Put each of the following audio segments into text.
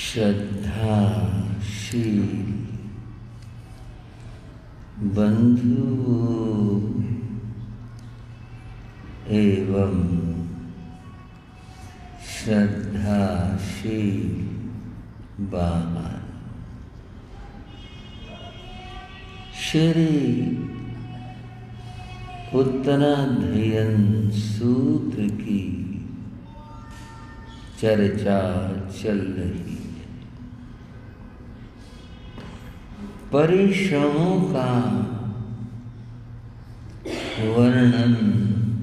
श्रद्धाशील बंधु एवं श्रद्धाशील बाबा श्री उत्तराध्ययन सूत्र की चर्चा चल रही है। परिश्रमों का वर्णन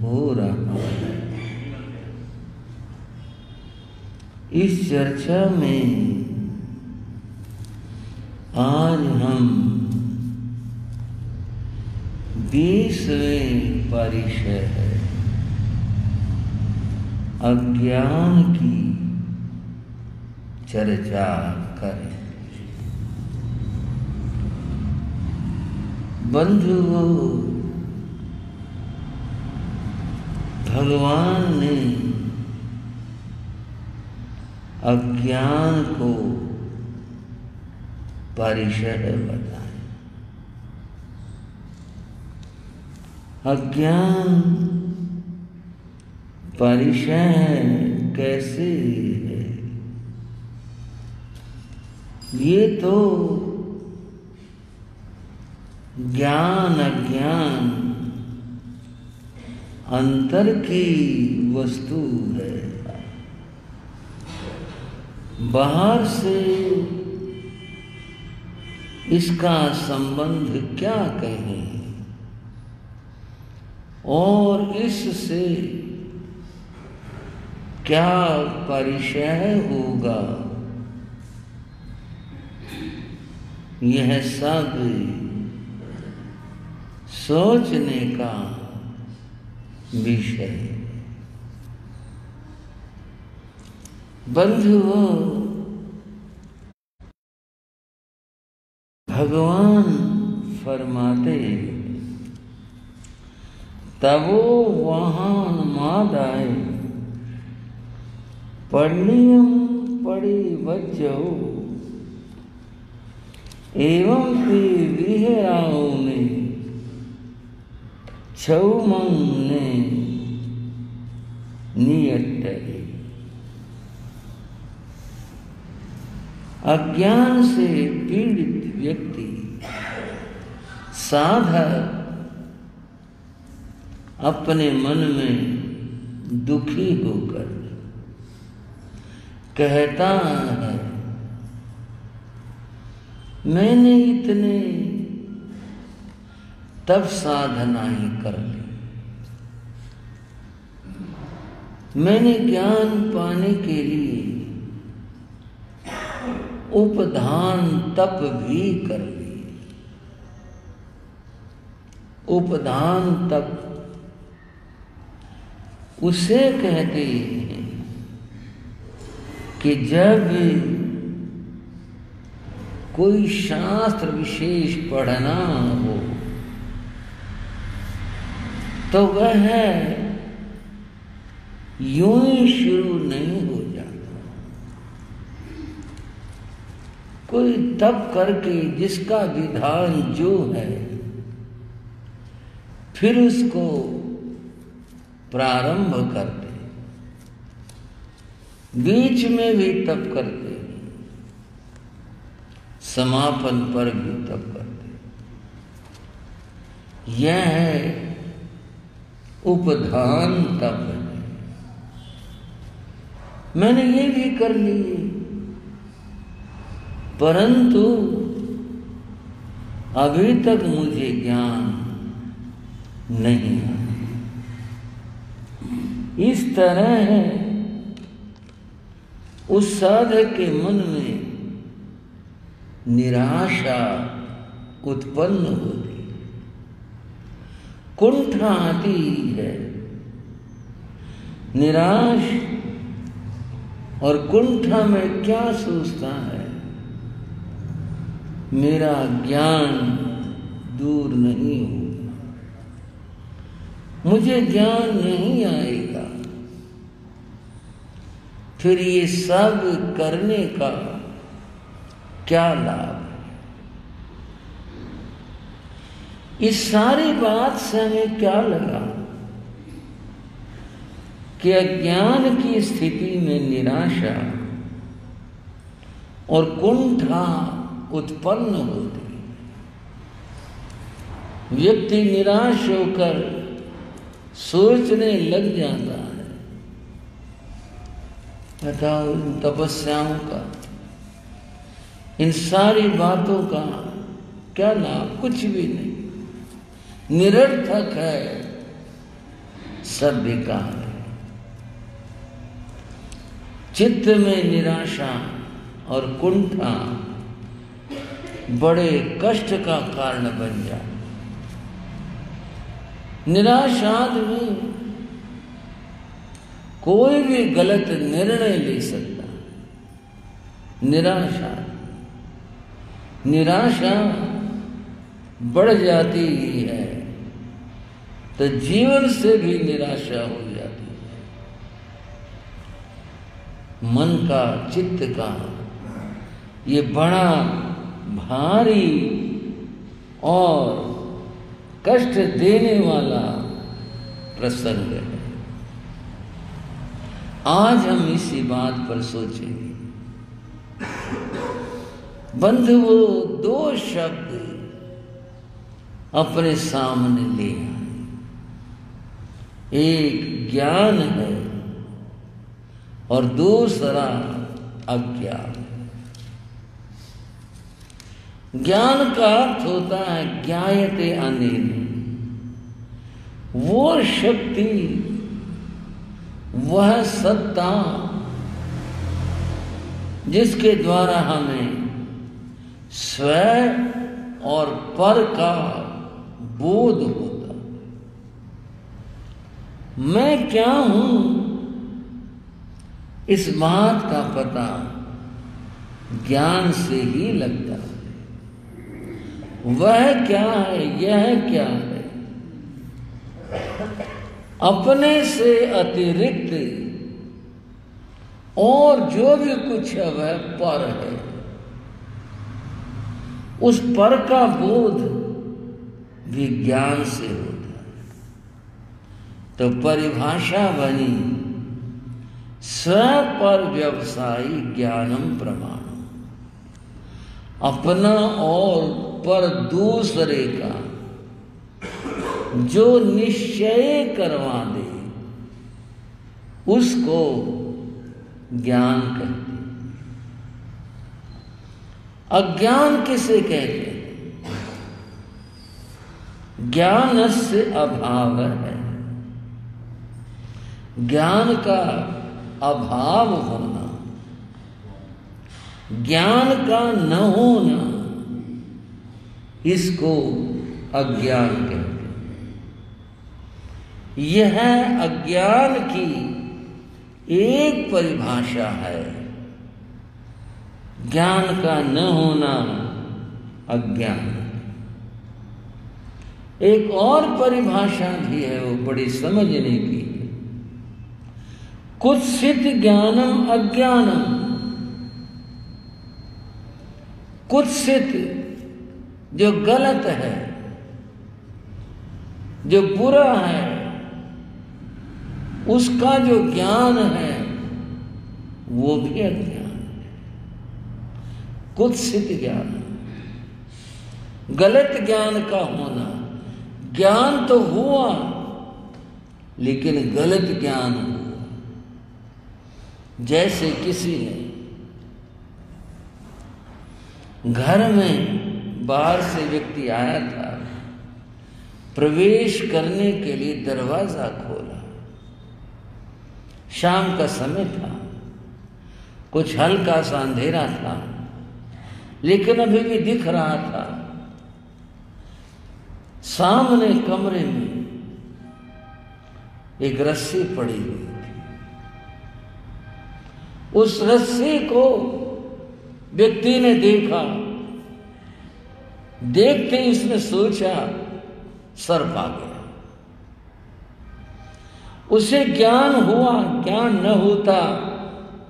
हो रहा है। इस चर्चा में आज हम 20वें परिचय है अज्ञान की चर्चा करें। बंधुओं, भगवान ने अज्ञान को परिचय बताया। अज्ञान परिचय कैसे है? ये तो ज्ञान अज्ञान अंतर की वस्तु है। बाहर से इसका संबंध क्या कहें और इससे क्या परिचय होगा, यह सब सोचने का विषय। बंधुओं, भगवान फरमाते तबो वहान मादाय पढ़नियम पढ़ी बच्चो एवं भी विहराओं ने छौमं ने नियट्टरे। अज्ञान से पीड़ित व्यक्ति साधक अपने मन में दुखी होकर कहता है, मैंने इतने तब साधनाएं कर ली, मैंने ज्ञान पाने के लिए उपधान तप भी कर लिए। उपधान तप उसे कहते हैं कि जब कोई शास्त्र विशेष पढ़ना हो तो वह यूं ही शुरू नहीं हो जाता। कोई तप करके जिसका विधान जो है फिर उसको प्रारंभ करते, बीच में भी तप करते, समापन पर भी तप करते। यह है उपधान तप है। मैंने ये भी कर लिए परंतु अभी तक मुझे ज्ञान नहीं आया। इस तरह उस साधक के मन में निराशा उत्पन्न होती, कुंठा आती है। निराश और कुंठा में क्या सोचता है, मेरा ज्ञान दूर नहीं होगा, मुझे ज्ञान नहीं आएगा। फिर ये सब करने का क्या लाभ है? इस सारी बात से हमें क्या लगा कि अज्ञान की स्थिति में निराशा और कुंठा उत्पन्न होती। व्यक्ति निराश होकर सोचने लग जाता है, बताओ इन तपस्याओं का, इन सारी बातों का क्या लाभ? कुछ भी नहीं, निरर्थक है, सब बेकार है। चित्त में निराशा और कुंठा बड़े कष्ट का कारण बन जाए। निराशा आदमी कोई भी गलत निर्णय ले सकता। निराशा बढ़ जाती है तो जीवन से भी निराशा हो जाती है। मन का, चित्त का ये बड़ा भारी और कष्ट देने वाला प्रसंग है। आज हम इसी बात पर सोचेंगे। बंधुओं, दो शब्द अपने सामने ले आए। एक ज्ञान है और दूसरा अज्ञान। ज्ञान का अर्थ होता है ज्ञायते अनेन, वो शक्ति, वह सत्ता जिसके द्वारा हमें स्वयं और पर का बोध होता। मैं क्या हूं, इस बात का पता ज्ञान से ही लगता है। वह क्या है, यह क्या है, अपने से अतिरिक्त और जो भी कुछ है वह पर है। उस पर का बोध भी ज्ञान से होता है। तो परिभाषा बनी स्वपर व्यवसायी ज्ञानम प्रमाणम। अपना और पर दूसरे का जो निश्चय करवा दे उसको ज्ञान कहते हैं। अज्ञान किसे कहते हैं? ज्ञानस्य अभाव है। ज्ञान का अभाव होना, ज्ञान का न होना, इसको अज्ञान कहते हैं। यह अज्ञान की एक परिभाषा है। ज्ञान का न होना अज्ञान। एक और परिभाषा भी है, वो बड़ी समझने की है। कुत्सित ज्ञानम अज्ञानम। कुत्सित जो गलत है, जो बुरा है, उसका जो ज्ञान है वो भी अज्ञान है। कुत्सित ज्ञान, गलत ज्ञान का होना। ज्ञान तो हुआ लेकिन गलत ज्ञान हुआ। जैसे किसी ने घर में बाहर से व्यक्ति आया था, प्रवेश करने के लिए दरवाजा खोला। शाम का समय था, कुछ हल्का सा अंधेरा था, लेकिन अभी भी दिख रहा था। सामने कमरे में एक रस्सी पड़ी हुई थी। उस रस्सी को व्यक्ति ने देखा। देखते ही उसने सोचा सर्प आ गया। उसे ज्ञान हुआ, ज्ञान न होता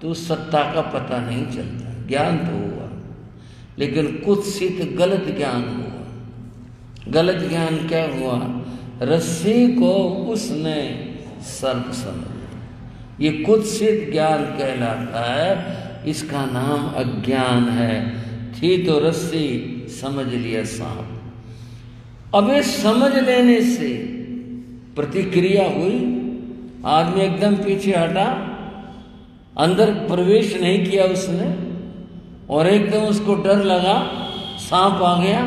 तो सत्ता का पता नहीं चलता। ज्ञान तो हुआ, लेकिन कुत्सित गलत ज्ञान हुआ। गलत ज्ञान क्या हुआ? रस्सी को उसने सर्प समझ। ये कुत्सित ज्ञान कहलाता है, इसका नाम अज्ञान है। थी तो रस्सी, समझ लिया सांप। अब ये समझ लेने से प्रतिक्रिया हुई, आदमी एकदम पीछे हटा, अंदर प्रवेश नहीं किया उसने, और एकदम उसको डर लगा, सांप आ गया।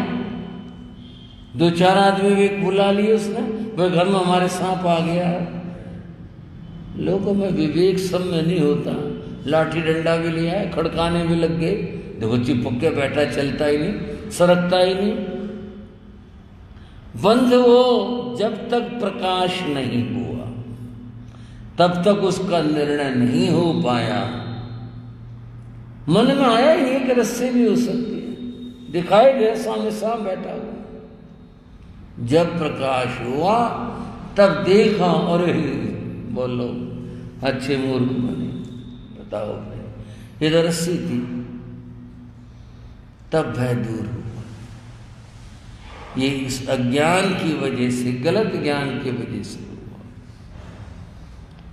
2-4 आदमी भी बुला लिए उसने, भाई घर में हमारे सांप आ गया है। लोगों में विवेक सब में नहीं होता। लाठी डंडा भी लिया है, खड़काने भी लग गए। देखो चिपक के बैठा, चलता ही नहीं, सरकता ही नहीं। बंद वो जब तक प्रकाश नहीं हुआ तब तक उसका निर्णय नहीं हो पाया। मन में आया ही नहीं कि रस्सी भी हो सकती है, दिखाई दे सामने सांप बैठा हुआ। जब प्रकाश हुआ तब देखा, और बोलो अच्छे मूर्ख बने, बताओ भाई ये तो रस्सी थी। तब भय दूर हुआ। ये इस अज्ञान की वजह से, गलत ज्ञान की वजह से हुआ।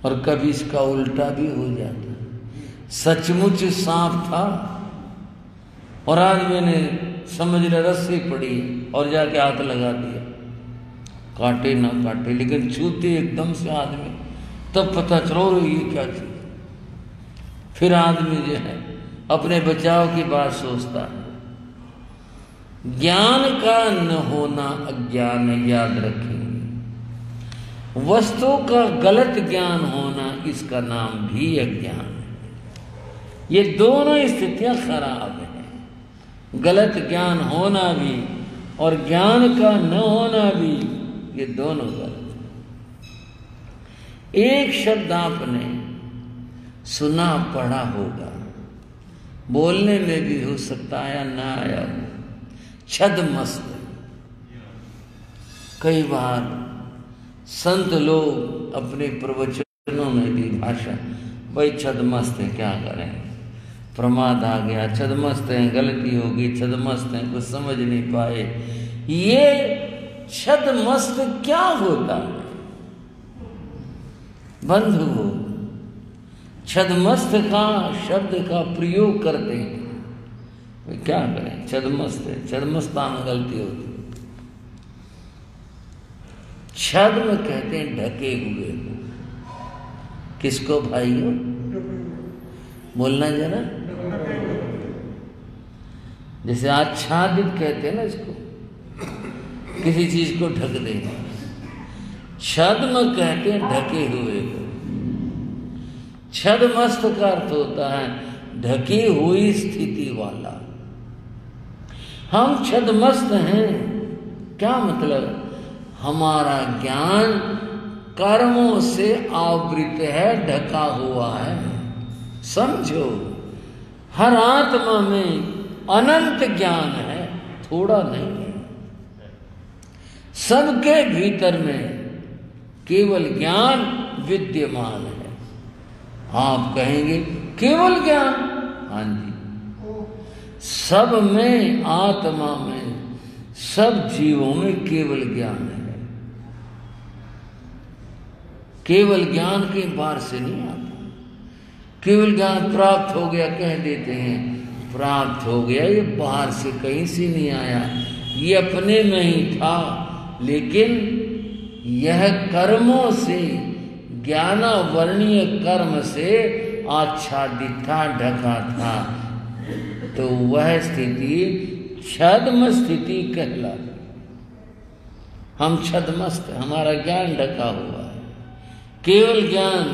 और कभी इसका उल्टा भी हो जाता। सचमुच सांप था और आदमी ने समझ लिया रस्सी पड़ी और जाके हाथ लगा दिया, काटे ना काटे, लेकिन छूते एकदम से आदमी, तब पता चलो ये क्या चीज। फिर आदमी जो है अपने बचाव की बात सोचता है। ज्ञान का न होना अज्ञान है, याद रखेंगे। वस्तु का गलत ज्ञान होना, इसका नाम भी अज्ञान है। ये दोनों स्थितियां खराब हैं। गलत ज्ञान होना भी और ज्ञान का न होना भी, ये दोनों गलत है। एक शब्द आपने सुना पढ़ा होगा, बोलने में भी हो सकता है ना आया हो, छद्मस्त। कई बार संत लोग अपने प्रवचनों में भी भाषा, भाई छद्मस्त है, क्या करें, प्रमाद आ गया, छद्मस्त है, गलती होगी, छद्मस्त है, कुछ समझ नहीं पाए। ये छद्मस्त क्या होता है बंधु? छद्मस्त का शब्द का प्रयोग करते हैं, क्या करें, छद्मस्त है, छद्मस्ता में गलती होती। छद्म कहते हैं ढके हुए को। किसको भाइयों? बोलना जरा। जैसे आच्छादित कहते हैं ना इसको, किसी चीज को ढक देना। छद्म कहते हैं ढके हुए को। छद्मस्त का अर्थ होता है ढकी हुई स्थिति वाला। हम छद्मस्त हैं, क्या मतलब? हमारा ज्ञान कर्मों से आवृत है, ढका हुआ है। समझो, हर आत्मा में अनंत ज्ञान है, थोड़ा नहीं है। सबके भीतर में केवल ज्ञान विद्यमान है। आप कहेंगे केवल ज्ञान? हाँ जी, सब में, आत्मा में, सब जीवों में केवल ज्ञान है। केवल ज्ञान के बाहर से नहीं आता। केवल ज्ञान प्राप्त हो गया कह देते हैं, प्राप्त हो गया, ये बाहर से कहीं से नहीं आया, ये अपने में ही था। लेकिन यह कर्मों से, ज्ञानावर्णीय कर्म से आच्छादित था, ढका था। तो वह स्थिति छद्म स्थिति कहलाती। हम छद्मस्त, हमारा ज्ञान ढका हुआ है। केवल ज्ञान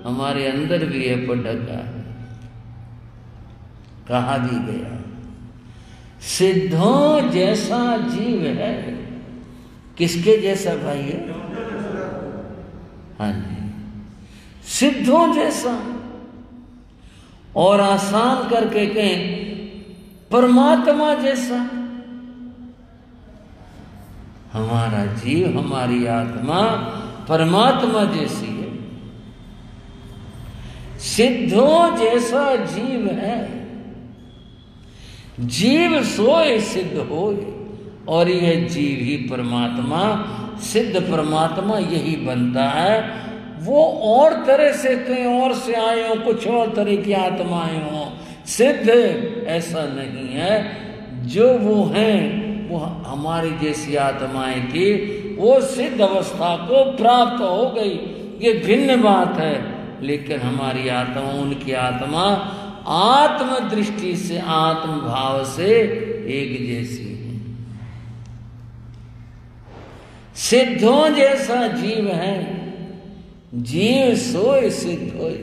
हमारे अंदर भी है, पर ढका है। कहा भी गया, सिद्धों जैसा जीव है। किसके जैसा भाई है? हाँ जी, सिद्धों जैसा। और आसान करके कहें परमात्मा जैसा। हमारा जीव, हमारी आत्मा परमात्मा जैसी है। सिद्धों जैसा जीव है, जीव सोए सिद्ध होए, और यह जीव ही परमात्मा, सिद्ध परमात्मा यही बनता है। वो और तरह से कहीं और से आए हो, कुछ और तरह की आत्माएं हो, सिद्ध ऐसा नहीं है। जो वो हैं वो हमारी जैसी आत्माएं थी, वो सिद्ध अवस्था को प्राप्त हो गई, ये भिन्न बात है। लेकिन हमारी आत्मा, उनकी आत्मा आत्म दृष्टि से, आत्म भाव से एक जैसी है। सिद्धों जैसा जीव है, जीव सोए सिद्ध होए।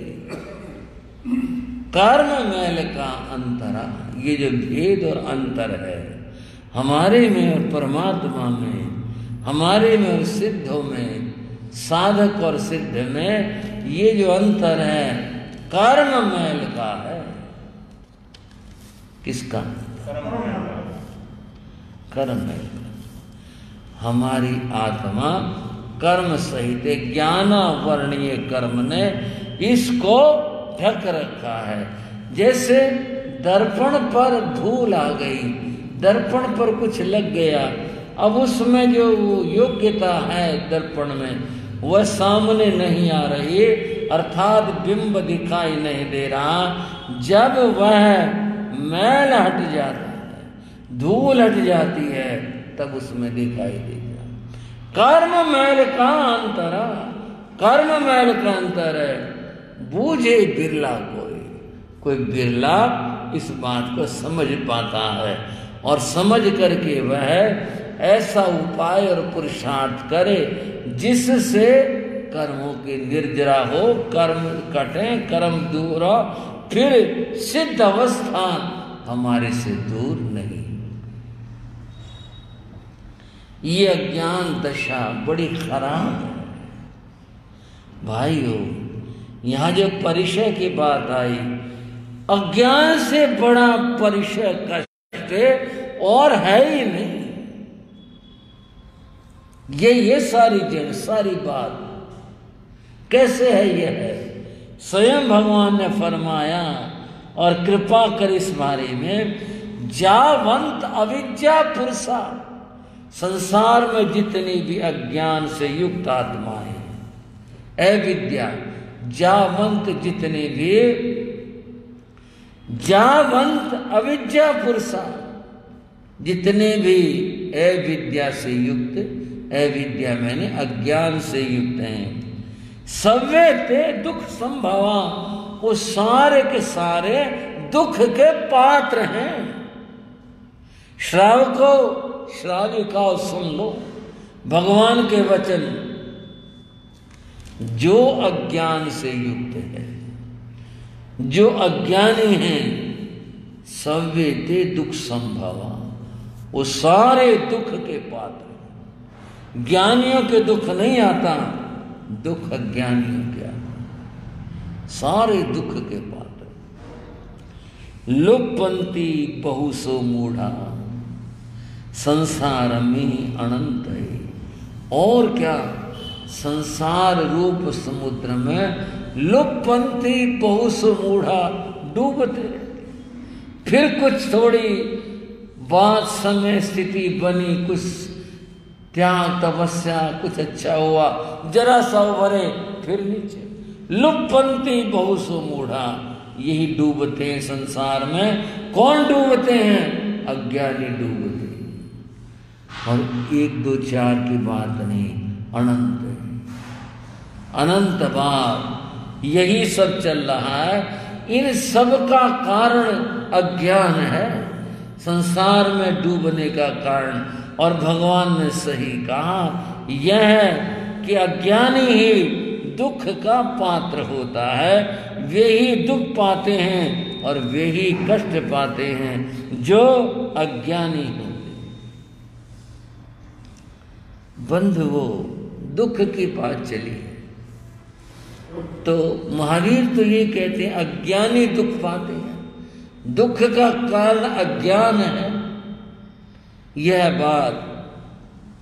कर्म मैल का अंतरा, ये जो भेद और अंतर है हमारे में और परमात्मा में, हमारे में और सिद्धों में, साधक और सिद्ध में, ये जो अंतर है कर्म मैल का है। किसका? कर्म मैल का। हमारी आत्मा कर्म सहित ज्ञानावर्णीय कर्म ने इसको ढक रखा है। जैसे दर्पण पर धूल आ गई, दर्पण पर कुछ लग गया, अब उसमें जो योग्यता है दर्पण में वह सामने नहीं आ रही, अर्थात बिंब दिखाई नहीं दे रहा। जब वह मैल हट जाता है, धूल हट जाती है, तब उसमें दिखाई देगा। कर्म मैल का अंतरा, कर्म मैल का अंतर है। बूझे बिरला कोई बिरला इस बात को समझ पाता है, और समझ करके वह ऐसा उपाय और पुरुषार्थ करे जिससे कर्मों की निर्जरा हो, कर्म कटे, कर्म दूर हो, फिर सिद्ध अवस्था हमारे से दूर नहीं। ये अज्ञान दशा बड़ी खराब है भाइयों। यहां जो परिचय की बात आई, अज्ञान से बड़ा परिचय कष्ट और है ही नहीं। ये सारी बात कैसे है? ये है स्वयं भगवान ने फरमाया और कृपा कर इस बारे में, जावंत अविद्या पुरुषा, संसार में जितनी भी अज्ञान से युक्त आत्माएं, अविद्या, जावंत जितने भी, जावंत अविद्या पुरुषा, जितने भी अविद्या से युक्त, अविद्या मैंने अज्ञान से युक्त हैं, सवे ते दुख संभवा, वो सारे के सारे दुख के पात्र हैं। श्रावको श्राविकाओ सुन लो भगवान के वचन। जो अज्ञान से युक्त है, जो अज्ञानी हैं, सवे ते दुख संभवा, वो सारे दुख के पात्र। ज्ञानियों के दुख नहीं आता, दुख अज्ञानियों के आता, सारे दुख के पात्र। लुप्पन्ति बहुसो मूढ़ा, संसार में अनंत है। और क्या? संसार रूप समुद्र में लुप्पन्ति बहुसो मूढ़ा, डूबते। फिर कुछ थोड़ी बात, समय, स्थिति बनी, कुछ त्याग, तपस्या, कुछ अच्छा हुआ, जरा सा उभरे, फिर नीचे। लुप्पन्ति बहुसो मूढ़ा, यही डूबते हैं संसार में। कौन डूबते हैं? अज्ञानी डूबते हैं। और एक दो चार की बात नहीं, अनंत है, अनंत बार यही सब चल रहा है। इन सब का कारण अज्ञान है, संसार में डूबने का कारण। और भगवान ने सही कहा, यह है कि अज्ञानी ही दुख का पात्र होता है। वे ही दुख पाते हैं और वे ही कष्ट पाते हैं जो अज्ञानी होते। बंधुओं, दुख की बात चली है तो महावीर तो ये कहते हैं अज्ञानी दुख पाते हैं, दुख का कारण अज्ञान है। यह बात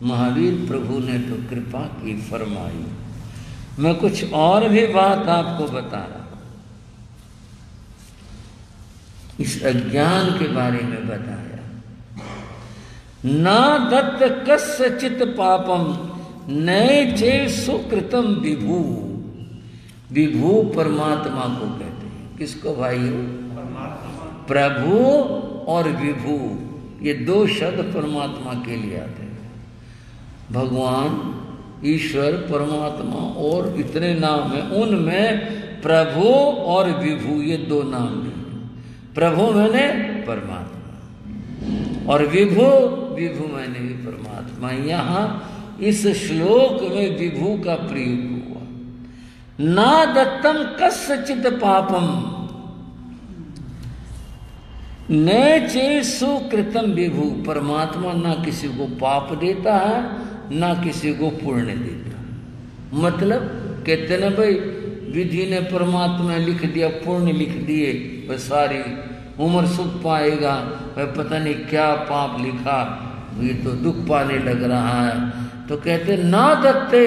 महावीर प्रभु ने तो कृपा की फरमाई। मैं कुछ और भी बात आपको बता रहा हूं। इस अज्ञान के बारे में बताया। ना दत्त कस्यचित् पापम नए चे सुकृतम विभू। विभू परमात्मा को कहते हैं। किसको भाइयों? प्रभु और विभू, ये दो शब्द परमात्मा के लिए आते हैं। भगवान, ईश्वर, परमात्मा और इतने नाम हैं, उनमें प्रभु और विभू ये दो नाम हैं। प्रभु मैंने परमात्मा और विभू, विभू मैंने भी परमात्मा। यहाँ इस श्लोक में विभू का प्रयोग हुआ। ना दत्तम कस्यचित् पापम न चे सुकृतम विभू। परमात्मा ना किसी को पाप देता है, ना किसी को पुण्य देता है। मतलब कहते ना भाई, विधि ने परमात्मा लिख दिया, पुण्य लिख दिए, वह सारी उम्र सुख पाएगा, वह पता नहीं क्या पाप लिखा, ये तो दुख पाने लग रहा है। तो कहते ना दत्ते,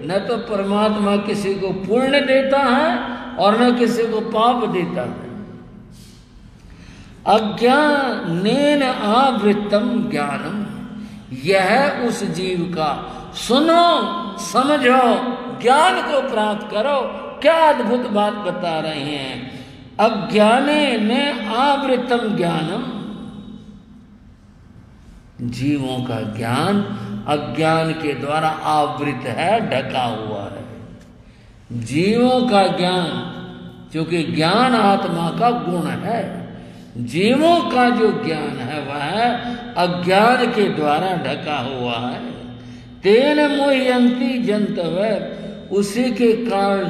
न तो परमात्मा किसी को पुण्य देता है और न किसी को पाप देता है। अज्ञानेन आवृत्तम ज्ञानम, यह उस जीव का, सुनो समझो, ज्ञान को प्राप्त करो। क्या अद्भुत बात बता रहे हैं। अज्ञानेन आवृत्तम ज्ञानम, जीवों का ज्ञान अज्ञान के द्वारा आवृत है, ढका हुआ है। जीवों का ज्ञान, क्योंकि ज्ञान आत्मा का गुण है, जीवों का जो ज्ञान है वह अज्ञान के द्वारा ढका हुआ है। तेन मोहयंती जंतव, उसी के कारण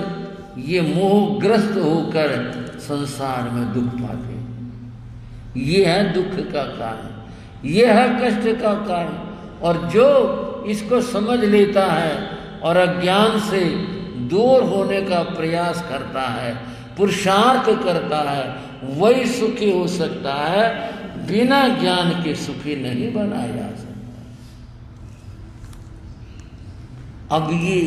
ये मोहग्रस्त होकर संसार में दुख पाते। ये है दुख का कारण, ये है कष्ट का कारण। और जो इसको समझ लेता है और अज्ञान से दूर होने का प्रयास करता है, पुरुषार्थ करता है, वही सुखी हो सकता है। बिना ज्ञान के सुखी नहीं बनाया जा सकता। अब ये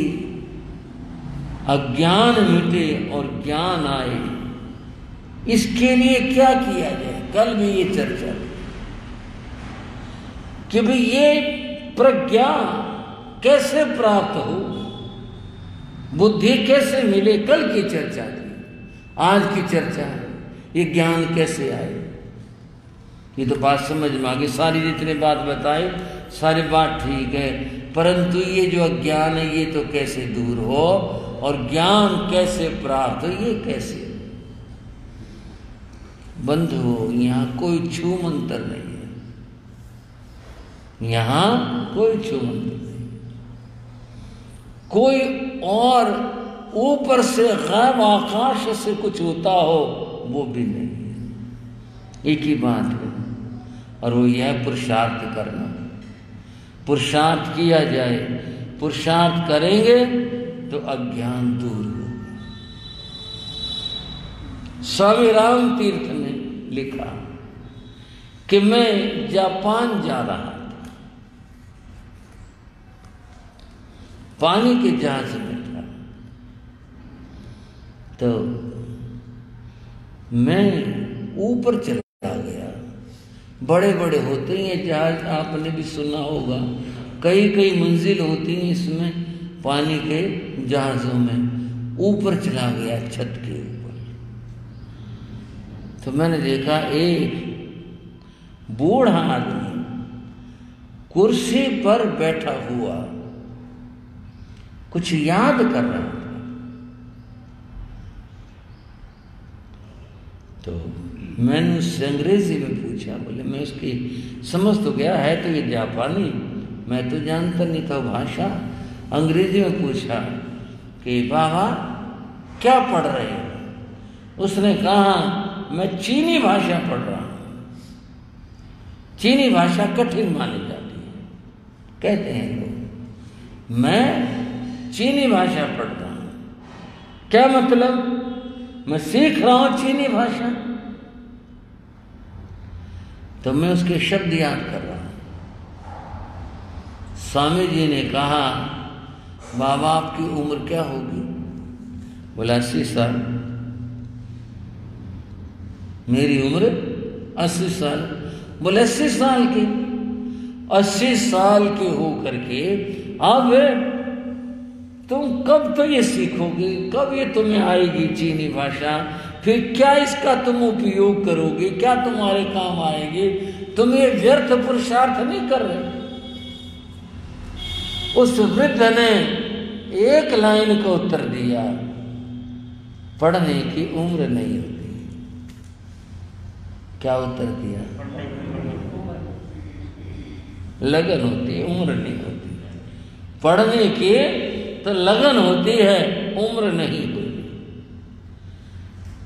अज्ञान मिटे और ज्ञान आए, इसके लिए क्या किया जाए? कल भी ये चर्चा कि भाई ये प्रज्ञा कैसे प्राप्त हो, बुद्धि कैसे मिले, कल की चर्चा थी। आज की चर्चा है ये ज्ञान कैसे आए। ये तो बात समझ में आ गई, सारी जितने बात बताई सारी बात ठीक है, परंतु ये जो अज्ञान है ये तो कैसे दूर हो और ज्ञान कैसे प्राप्त हो, ये कैसे। बंधुओं, यहाँ कोई छू मंत्र नहीं है, यहाँ कोई छू मंत्र नहीं। कोई और ऊपर से गैब आकाश से कुछ होता हो वो भी नहीं है। एक ही बात है और वो यह पुरुषार्थ करना। पुरुषार्थ किया जाए, पुरुषार्थ करेंगे तो अज्ञान दूर होगा। स्वामी राम तीर्थ ने लिखा कि मैं जापान जा रहा था, पानी के जहाज में था, तो मैं ऊपर चला गया। बड़े बड़े होते हैं जहाज, आपने भी सुना होगा, कई कई मंजिल होती हैं इसमें, पानी के जहाजों में। ऊपर चला गया छत के ऊपर, तो मैंने देखा एक बूढ़ा आदमी कुर्सी पर बैठा हुआ कुछ याद कर रहा था। तो मैंने उससे अंग्रेजी में पूछा, बोले मैं उसकी समझ तो गया है, तो ये जापानी, मैं तो जानता नहीं था भाषा। अंग्रेजी में पूछा कि बाबा क्या पढ़ रहे हो? उसने कहा मैं चीनी भाषा पढ़ रहा हूँ। चीनी भाषा कठिन मानी जाती है, कहते हैं लोग। मैं चीनी भाषा पढ़ रहा हूँ, क्या मतलब? मैं सीख रहा हूं चीनी भाषा। तो मैं उसके शब्द याद कर रहा हूं। स्वामी जी ने कहा बाबा आपकी उम्र क्या होगी? बोला 80 साल। मेरी उम्र 80 साल। बोले 80 साल की? 80 साल के हो करके अब तुम कब तो ये सीखोगे, कब ये तुम्हें आएगी चीनी भाषा, फिर क्या इसका तुम उपयोग करोगे, क्या तुम्हारे काम आएगी? तुम ये व्यर्थ पुरुषार्थ नहीं कर रहे। उस वृद्ध ने एक लाइन का उत्तर दिया, पढ़ने की उम्र नहीं होती। क्या उत्तर दिया? लगन होती है, उम्र नहीं होती। पढ़ने की तो लगन होती है, उम्र नहीं होती।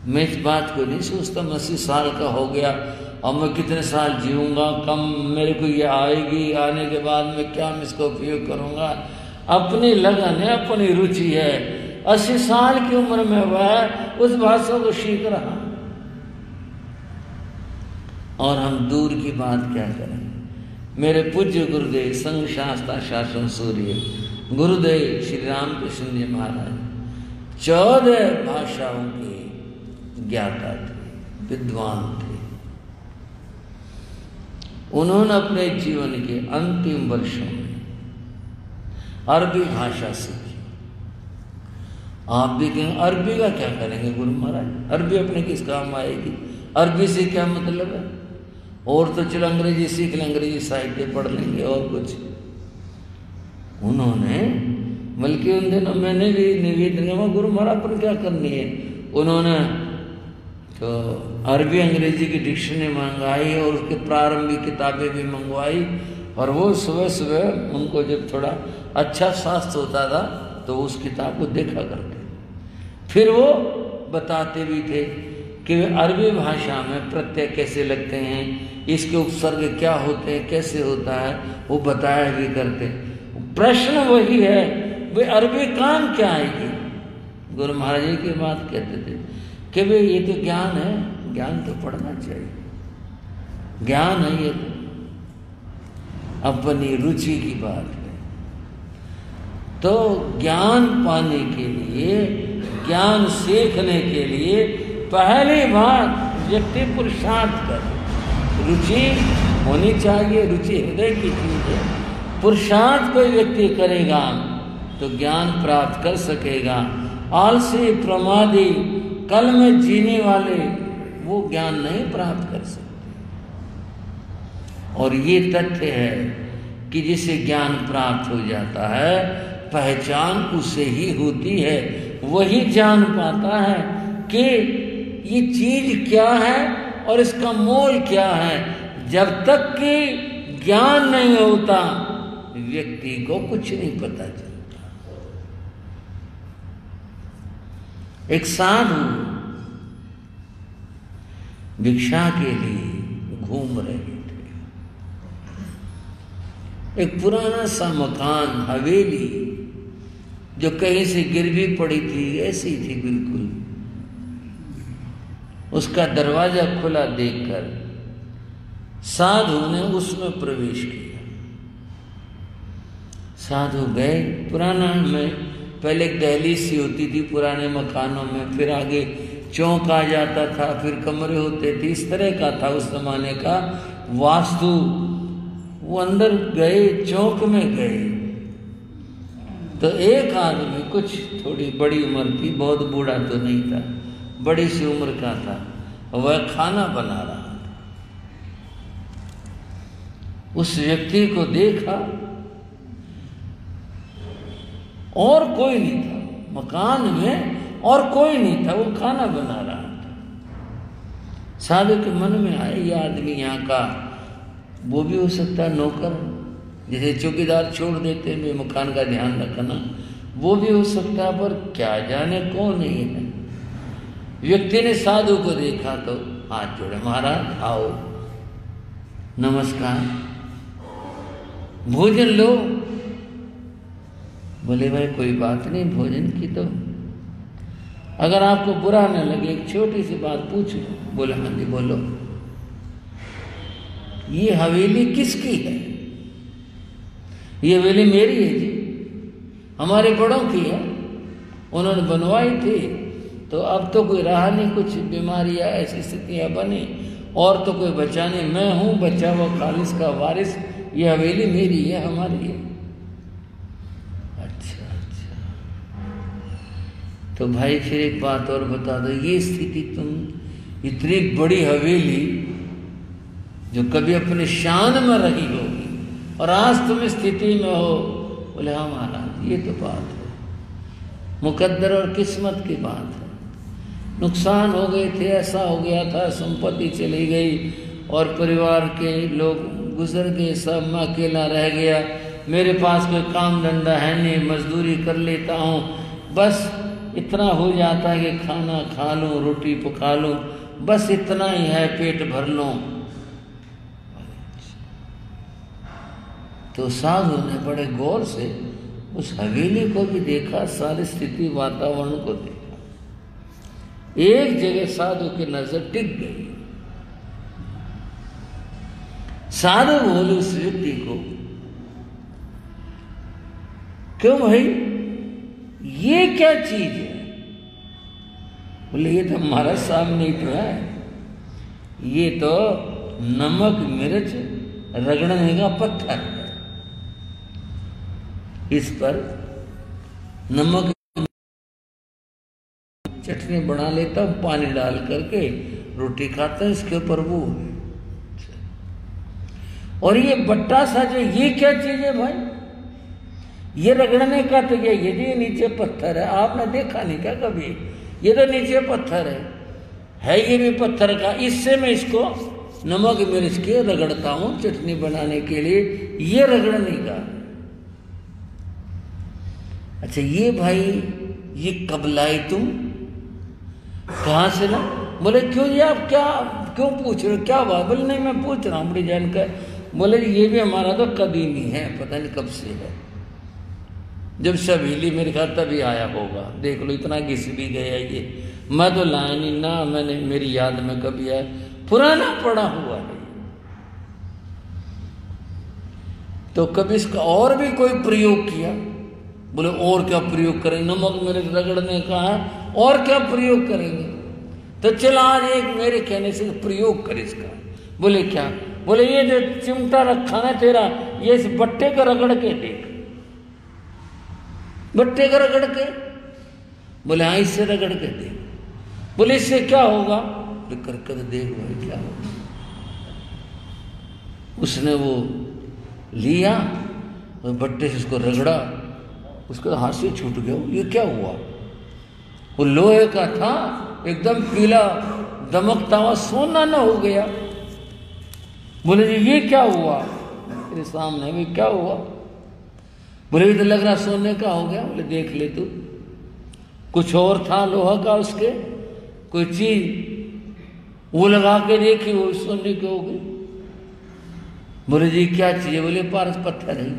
मैं इस बात को नहीं सोचता 80 साल का हो गया और मैं कितने साल जीऊंगा, कम मेरे को ये आएगी, आने के बाद में क्या मैं इसका उपयोग करूंगा। अपनी लगन है, अपनी रुचि है। 80 साल की उम्र में वह उस भाषा को सीख रहा, और हम दूर की बात क्या करें। मेरे पूज्य गुरुदेव संघ शास्त्रा शासन सूर्य गुरुदेव श्री रामकृष्ण जी महाराज 14 भाषाओं के ज्ञाता थे, विद्वान थे। उन्होंने अपने जीवन के अंतिम वर्षों में अरबी भाषा सीखी। आप भी कहेंगे अरबी का क्या करेंगे गुरु महाराज, अरबी अपने किस काम आएगी, अरबी से क्या मतलब है? और तो चलो अंग्रेजी सीख लें, अंग्रेजी साहित्य पढ़ लेंगे और कुछ। उन्होंने बल्कि उन दिनों मैंने भी निवेदन किया गुरु महाराज पर क्या करनी है। उन्होंने तो अरबी अंग्रेजी की डिक्शनरी मंगवाई और उसके प्रारंभिक किताबें भी मंगवाई, और वो सुबह सुबह उनको जब थोड़ा अच्छा शास्त्र होता था तो उस किताब को देखा करते। फिर वो बताते भी थे कि वे अरबी भाषा में प्रत्यय कैसे लगते हैं, इसके उपसर्ग क्या होते हैं, कैसे होता है, वो बताया भी करते। प्रश्न वही है, वे अरबी काम क्या आएगी? गुरु महाराज जी की बात कहते थे कि भाई ये तो ज्ञान है, ज्ञान तो पढ़ना चाहिए, ज्ञान है, ये तो अपनी रुचि की बात है। तो ज्ञान पाने के लिए, ज्ञान सीखने के लिए पहली बात व्यक्ति पुरुषार्थ करे। रुचि होनी चाहिए, रुचि हृदय की चीज है। पुरुषार्थ कोई व्यक्ति करेगा तो ज्ञान प्राप्त कर सकेगा। आलसी, प्रमादी, कल में जीने वाले वो ज्ञान नहीं प्राप्त कर सकते। और ये तथ्य है कि जिसे ज्ञान प्राप्त हो जाता है, पहचान उसे ही होती है, वही जान पाता है कि ये चीज क्या है और इसका मोल क्या है। जब तक कि ज्ञान नहीं होता व्यक्ति को कुछ नहीं पता चलता। एक साधु भिक्षा के लिए घूम रहे थे। एक पुराना सा मकान, हवेली जो कहीं से गिर भी पड़ी थी, ऐसी थी बिल्कुल। उसका दरवाजा खुला देखकर साधु ने उसमें प्रवेश किया। साधु गए। पुराना में पहले एक दहलीज सी होती थी पुराने मकानों में, फिर आगे चौक आ जाता था, फिर कमरे होते थे। इस तरह का था उस जमाने का वास्तु। वो अंदर गए, चौक में गए तो एक आदमी, कुछ थोड़ी बड़ी उम्र थी, बहुत बूढ़ा तो नहीं था, बड़ी सी उम्र का था, वह खाना बना रहा था। उस व्यक्ति को देखा, और कोई नहीं था मकान में, और कोई नहीं था, वो खाना बना रहा था। साधु के मन में आए ये आदमी यहाँ का, वो भी हो सकता है नौकर, जैसे चौकीदार छोड़ देते हैं मकान का ध्यान रखना, वो भी हो सकता है, पर क्या जाने कौन नहीं है। व्यक्ति ने साधु को देखा तो हाथ जोड़े, महाराज आओ, नमस्कार, भोजन लो। बोले भाई कोई बात नहीं, भोजन की तो अगर आपको बुरा न लगे एक छोटी सी बात पूछूं। बोले हाँ जी बोलो। ये हवेली किसकी है? ये हवेली मेरी है जी, हमारे बड़ों की है, उन्होंने बनवाई थी। तो अब तो कोई रहा नहीं, कुछ बीमारियां ऐसी स्थितियां बनी, और तो कोई बचा नहीं, मैं हूं बचा हुआ खालिस का वारिस, ये हवेली मेरी है, हमारी है। अच्छा अच्छा, तो भाई फिर एक बात और बता दो, ये स्थिति तुम इतनी बड़ी हवेली जो कभी अपने शान में रही होगी और आज तुम इस स्थिति में हो। बोले हाँ महाराज, ये तो बात है, मुकद्दर और किस्मत की बात है। नुकसान हो गए थे, ऐसा हो गया था, संपत्ति चली गई और परिवार के लोग गुजर गए, सब मैं अकेला रह गया। मेरे पास कोई काम धंधा है नहीं, मजदूरी कर लेता हूँ, बस इतना हो जाता है कि खाना खा लूँ, रोटी पका लूँ, बस इतना ही है, पेट भर लूँ। तो साधु ने बड़े गौर से उस हवेली को भी देखा, सारी स्थिति वातावरण को देखा। एक जगह साधु की नजर टिक गई। साधु बोले उस व्यक्ति को, क्यों भाई, ये क्या चीज है? बोले ये तो हमारा सामने ही तो है, ये तो नमक मिर्च रगड़ने का पत्थर है। इस पर नमक चटनी बना लेता हूं, पानी डाल करके रोटी खाता है, इसके ऊपर वो। और ये बट्टा सा जो, ये क्या चीज है भाई? ये रगड़ने का तो ये नीचे पत्थर है, आपने देखा नहीं क्या कभी? ये तो नीचे पत्थर है ये भी पत्थर का, इससे मैं इसको नमक मिर्च के रगड़ता हूं चटनी बनाने के लिए, ये रगड़ने का। अच्छा ये भाई, ये कब लाई तुम, कहां से ला? बोले क्यों जी, आप क्या क्यों पूछ रहे हो, क्या बात? बोले नहीं मैं पूछ रहा हूं बड़ी जानकर। बोले ये भी हमारा तो कदीमी है, पता नहीं कब से है, जब सभीली मेरे ख्याल तभी आया होगा, देख लो इतना घिस भी गया ये, मैं तो लाया नहीं ना, मैंने मेरी याद में कभी आया, पुराना पड़ा हुआ है। तो कभी इसका और भी कोई प्रयोग किया? बोले और क्या प्रयोग करें, नमक मिर्च रगड़ने का है, और क्या प्रयोग करेंगे? तो चला आज एक मेरे कहने से प्रयोग कर इसका। बोले क्या? बोले ये जो चिमटा रखा ना तेरा, ये इस बट्टे को रगड़ के देख, बट्टे को रगड़ के। बोले हाँ इससे रगड़ के देख। बोले इससे क्या होगा? बोले करके तो देख भाई क्या होगा। उसने वो लिया और बट्टे से उसको रगड़ा, उसके हाथ से छूट गया। ये क्या हुआ? वो लोहे का था, एकदम पीला दमकता हुआ, सोना ना हो गया। बोले जी ये क्या हुआ? तेरे सामने भी क्या हुआ? बोले ये तो लग रहा सोने का हो गया। बोले देख ले तू, कुछ और था लोहा का, उसके कोई चीज वो लगा के देखी, वो सोने की हो गई। बोले जी क्या चीज है? बोले पारस पत्थर है,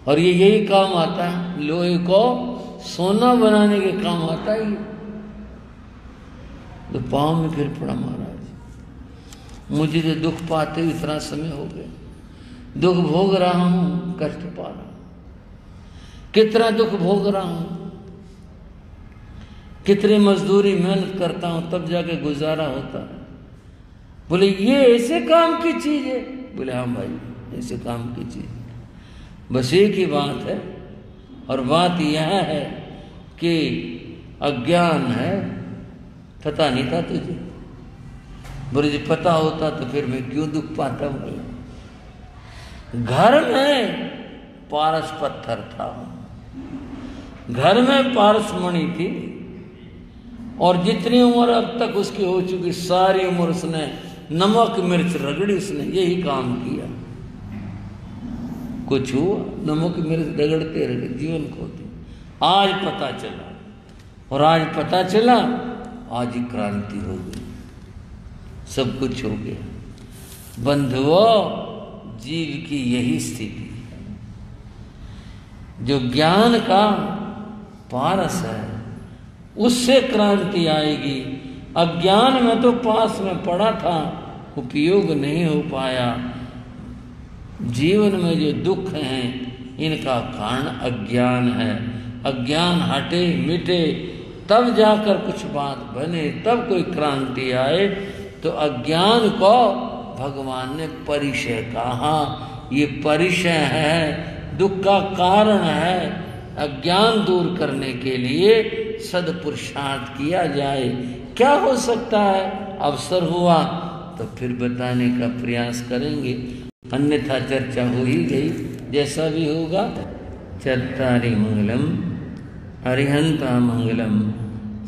और ये यही काम आता है, लोहे को सोना बनाने के काम आता है। तो पाँव में फिर पड़ा महाराज, मुझे तो दुख पाते इतना समय हो गया, दुख भोग रहा हूं, कष्ट पा रहा हूं, कितना दुख भोग रहा हूं, कितनी मजदूरी मेहनत करता हूं, तब जाके गुजारा होता है। बोले ये ऐसे काम की चीज है? बोले हाँ भाई ऐसे काम की चीज। बस एक ही बात है, और बात यह है कि अज्ञान है, पता नहीं था तुझे। बोले जी पता होता तो फिर मैं क्यों दुख पाता? बोले घर में पारस पत्थर था, घर में पारस मणि थी, और जितनी उम्र अब तक उसकी हो चुकी, सारी उम्र उसने नमक मिर्च रगड़ी, उसने यही काम किया। कुछ हुआ? नमक मिर्च रगड़ते रहे, जीवन खो दिया। आज पता चला, और आज पता चला, आज ही क्रांति हो गई, सब कुछ हो गया। बंधुओं, जीव की यही स्थिति है। जो ज्ञान का पारस है उससे क्रांति आएगी। अज्ञान में तो पास में पड़ा था, उपयोग नहीं हो पाया। जीवन में जो दुख हैं इनका कारण अज्ञान है। अज्ञान हटे मिटे तब जाकर कुछ बात बने, तब कोई क्रांति आए। तो अज्ञान को भगवान ने परिचय कहा, ये परिचय है, दुख का कारण है। अज्ञान दूर करने के लिए सदपुरुषार्थ किया जाए। क्या हो सकता है, अवसर हुआ तो फिर बताने का प्रयास करेंगे, अन्यथा चर्चा हो ही गई। जैसा भी होगा। चत्तारि मंगलम अरिहंता मंगलम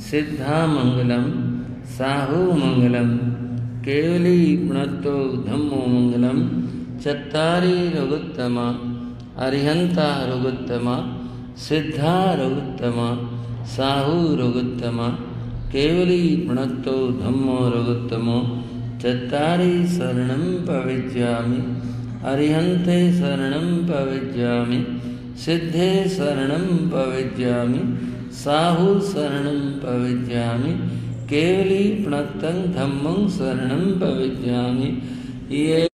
सिद्धा मंगलम साहु मंगलम केवली प्रणतो धम्मो मंगलम चत्तारि रघुत्तमा अरिहंता रघुत्तमा सिद्धा रघुत्तमा साहु रघुत्तमा केवली प्रणतो धम्मो रघुत्तमो चत्तारि शरणं प्रविज्यामि अरिहन्ते शरणं प्रविज्यामि सिद्धे शरणं प्रविज्यामि साहु शरणं प्रविज्यामि केवली प्रणतं धम्मं शरणं प्रविज्यामि। ये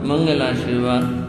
मंगल आशीर्वाद